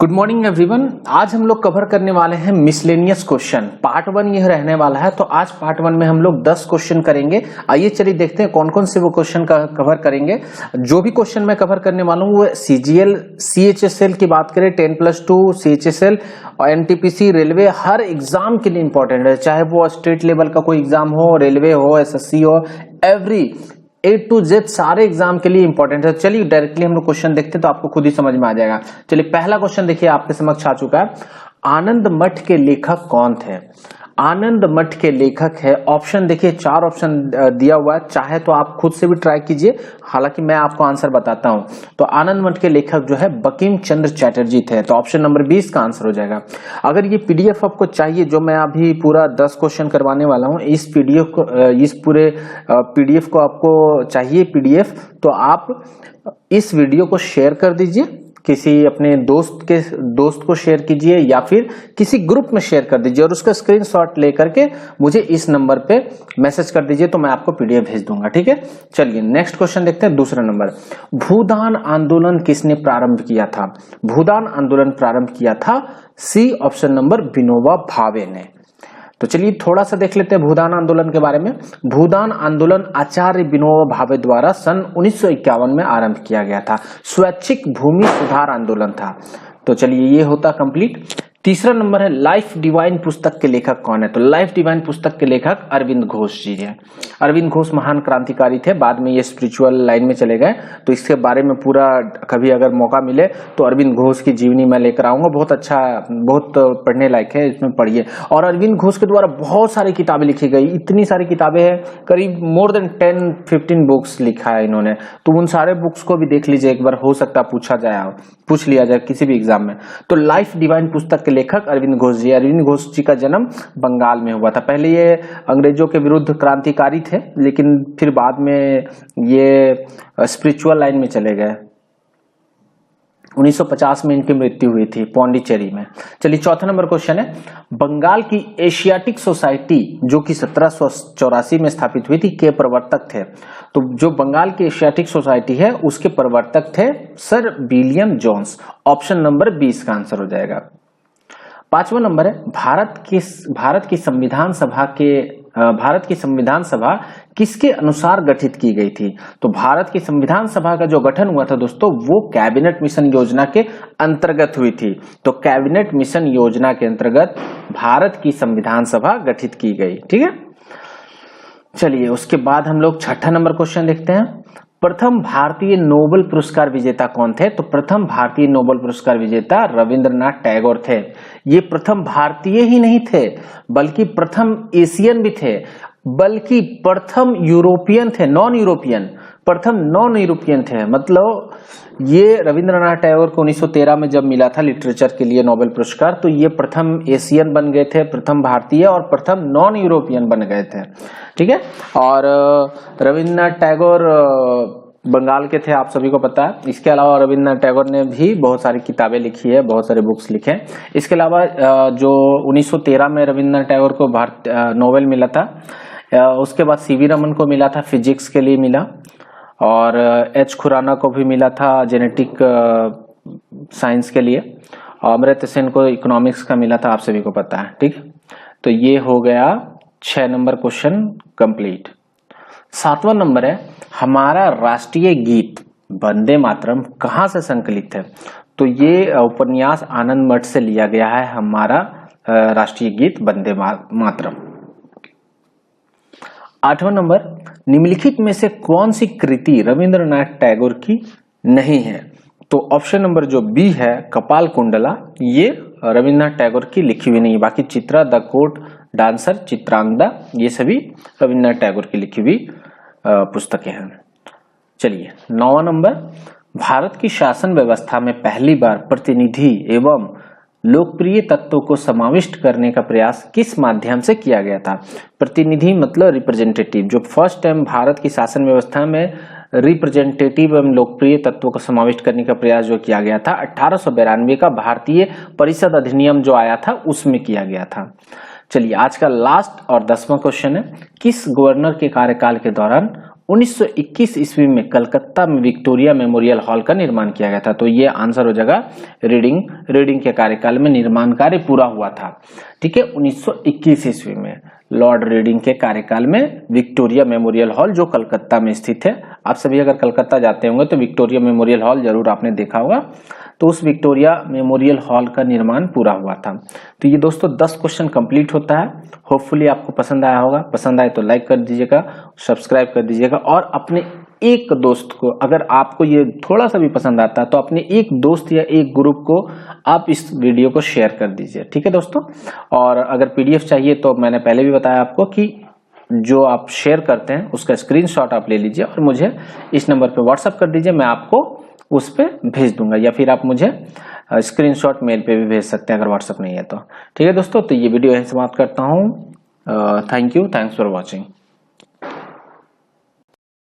Good morning everyone. आज हम लोग कवर करने वाले हैं मिसलेनियस क्वेश्चन। पार्ट 1 यह रहने वाला है। तो आज पार्ट 1 में हम लोग 10 क्वेश्चन करेंगे। आइए चलिए देखते हैं कौन कौन से वो क्वेश्चन का कवर करेंगे। जो भी क्वेश्चन मैं कवर करने वाला हूँ वो सीजीएल सीएचएसएल की बात करें 10+2 सीएचएसएल और एनटीपीसी रेलवे हर एग्जाम के लिए इंपॉर्टेंट है, चाहे वो स्टेट लेवल का कोई एग्जाम हो, रेलवे हो, एसएससी हो, एवरी A to Z सारे एग्जाम के लिए इंपॉर्टेंट है। चलिए डायरेक्टली हम लोग क्वेश्चन देखते हैं तो आपको खुद ही समझ में आ जाएगा। चलिए पहला क्वेश्चन देखिए आपके समक्ष आ चुका है। आनंद मठ के लेखक कौन थे? आनंद मठ के लेखक है, ऑप्शन देखिए 4 ऑप्शन दिया हुआ है, चाहे तो आप खुद से भी ट्राई कीजिए, हालांकि मैं आपको आंसर बताता हूं। तो आनंद मठ के लेखक जो है बंकिम चंद्र चटर्जी थे। तो ऑप्शन नंबर 20 का आंसर हो जाएगा। अगर ये पीडीएफ आपको चाहिए जो मैं अभी पूरा 10 क्वेश्चन करवाने वाला हूं, इस पूरे पीडीएफ को आपको चाहिए पीडीएफ, तो आप इस वीडियो को शेयर कर दीजिए, किसी अपने दोस्त को शेयर कीजिए या फिर किसी ग्रुप में शेयर कर दीजिए और उसका स्क्रीनशॉट लेकर के मुझे इस नंबर पे मैसेज कर दीजिए, तो मैं आपको पीडीएफ भेज दूंगा। ठीक है, चलिए नेक्स्ट क्वेश्चन देखते हैं। दूसरा नंबर, भूदान आंदोलन किसने प्रारंभ किया था? भूदान आंदोलन प्रारंभ किया था C option number Vinoba Bhave ने। तो चलिए थोड़ा सा देख लेते हैं भूदान आंदोलन के बारे में। भूदान आंदोलन आचार्य विनोबा भावे द्वारा सन 1951 में आरंभ किया गया था। स्वैच्छिक भूमि सुधार आंदोलन था। तो चलिए ये होता कंप्लीट। तीसरा नंबर है, लाइफ डिवाइन पुस्तक के लेखक कौन है? तो लाइफ डिवाइन पुस्तक के लेखक अरविंद घोष जी हैं। अरविंद घोष महान क्रांतिकारी थे, बाद में ये स्पिरिचुअल लाइन में चले गए। तो इसके बारे में पूरा कभी अगर मौका मिले तो अरविंद घोष की जीवनी मैं लेकर आऊंगा। बहुत अच्छा, बहुत पढ़ने लायक है, इसमें पढ़िए। और अरविंद घोष के द्वारा बहुत सारी किताबें लिखी गई, इतनी सारी किताबें हैं, करीब मोर देन 10-15 बुक्स लिखा है इन्होंने। तो उन सारे बुक्स को भी देख लीजिए एक बार, हो सकता पूछ लिया जाए किसी भी एग्जाम में। तो लाइफ डिवाइन पुस्तक लेखक अरविंद घोष जी। अरविंद घोष जी का जन्म बंगाल में हुआ था। पहले ये अंग्रेजों के विरुद्ध क्रांतिकारी थे, लेकिन फिर बाद में ये स्पिरिचुअल लाइन में चले गए। 1950 में इनकी मृत्यु हुई थी पौंडीचेरी में। चलिए चौथा नंबर क्वेश्चन है, बंगाल की एशियाटिक सोसाइटी जो कि 1784 में स्थापित हुई थी के प्रवर्तक थे? तो जो बंगाल की एशियाटिक सोसाइटी है उसके प्रवर्तक थे sir William Jones. Option number 20 का आंसर हो जाएगा। पांचवा नंबर है, भारत की संविधान सभा किसके अनुसार गठित की गई थी? तो भारत की संविधान सभा का जो गठन हुआ था दोस्तों, वो कैबिनेट मिशन योजना के अंतर्गत हुई थी। तो कैबिनेट मिशन योजना के अंतर्गत भारत की संविधान सभा गठित की गई। ठीक है, चलिए उसके बाद हम लोग छठा नंबर क्वेश्चन देखते हैं। प्रथम भारतीय नोबेल पुरस्कार विजेता कौन थे? तो प्रथम भारतीय नोबेल पुरस्कार विजेता रविंद्रनाथ टैगोर थे। ये प्रथम भारतीय ही नहीं थे, बल्कि प्रथम एशियन भी थे, बल्कि प्रथम यूरोपियन थे, प्रथम नॉन यूरोपियन थे। मतलब ये रविंद्रनाथ टैगोर को 1913 में जब मिला था लिटरेचर के लिए नोबेल पुरस्कार, तो ये प्रथम एशियन बन गए थे, प्रथम भारतीय और प्रथम नॉन यूरोपियन बन गए थे। ठीक है, और रविंद्रनाथ टैगोर बंगाल के थे, आप सभी को पता है। इसके अलावा रविंद्रनाथ टैगोर ने भी बहुत सारी किताबें लिखी है, बहुत सारे बुक्स लिखे हैं। इसके अलावा जो 1913 में रविंद्रनाथ टैगोर को नोबेल मिला था, उसके बाद सीवी रमन को मिला था, फिजिक्स के लिए मिला, और एच खुराना को भी मिला था जेनेटिक साइंस के लिए, और अमर्त्य सेन को इकोनॉमिक्स का मिला था, आप सभी को पता है। ठीक, तो ये हो गया 6 नंबर क्वेश्चन कंप्लीट। 7वां नंबर है, हमारा राष्ट्रीय गीत वंदे मातरम कहाँ से संकलित है? तो ये उपन्यास आनंद मठ से लिया गया है, हमारा राष्ट्रीय गीत वंदे मातरम। 8वां नंबर, निम्नलिखित में से कौन सी कृति रविंद्रनाथ टैगोर की नहीं है? तो ऑप्शन नंबर जो बी है, कपाल कुंडला, ये रविंद्रनाथ टैगोर की लिखी हुई नहीं है। बाकी Chitra, the court dancer, Chitrangada, ये सभी रविंद्रनाथ टैगोर की लिखी हुई पुस्तकें हैं। चलिए 9वां नंबर, भारत की शासन व्यवस्था में पहली बार प्रतिनिधि एवं लोकप्रिय तत्वों को समाविष्ट करने का प्रयास किस माध्यम से किया गया था? प्रतिनिधि मतलब रिप्रेजेंटेटिव। जो फर्स्ट टाइम भारत की शासन व्यवस्था में रिप्रेजेंटेटिव एवं लोकप्रिय तत्वों को समाविष्ट करने का प्रयास जो किया गया था, 1892 का भारतीय परिषद अधिनियम जो आया था उसमें किया गया था। चलिए आज का लास्ट और 10वां क्वेश्चन है, किस गवर्नर के कार्यकाल के दौरान 1921 ईस्वी में कलकत्ता में विक्टोरिया मेमोरियल हॉल का निर्माण किया गया था। तो ये आंसर हो जाएगा रीडिंग के कार्यकाल में निर्माण कार्य पूरा हुआ था। ठीक है, 1921 ईस्वी में लॉर्ड रीडिंग के कार्यकाल में विक्टोरिया मेमोरियल हॉल जो कलकत्ता में स्थित है। आप सभी अगर कलकत्ता जाते होंगे तो विक्टोरिया मेमोरियल हॉल जरूर आपने देखा होगा। तो उस विक्टोरिया मेमोरियल हॉल का निर्माण पूरा हुआ था। तो ये दोस्तों 10 क्वेश्चन कंप्लीट होता है। होपफुली आपको पसंद आया होगा। पसंद आए तो लाइक कर दीजिएगा, सब्सक्राइब कर दीजिएगा और अपने एक दोस्त को, अगर आपको ये थोड़ा सा भी पसंद आता है तो अपने एक दोस्त या एक ग्रुप को आप इस वीडियो को शेयर कर दीजिए। ठीक है दोस्तों, और अगर पीडीएफ चाहिए तो मैंने पहले भी बताया आपको कि जो आप शेयर करते हैं उसका स्क्रीनशॉट आप ले लीजिए और मुझे इस नंबर पे व्हाट्सएप कर दीजिए, मैं आपको उस पे भेज दूंगा, या फिर आप मुझे स्क्रीनशॉट मेल पे भी भेज सकते हैं अगर व्हाट्सएप नहीं है तो। ठीक है दोस्तों, तो ये वीडियो यहीं समाप्त करता हूँ। Thank you, thanks for watching.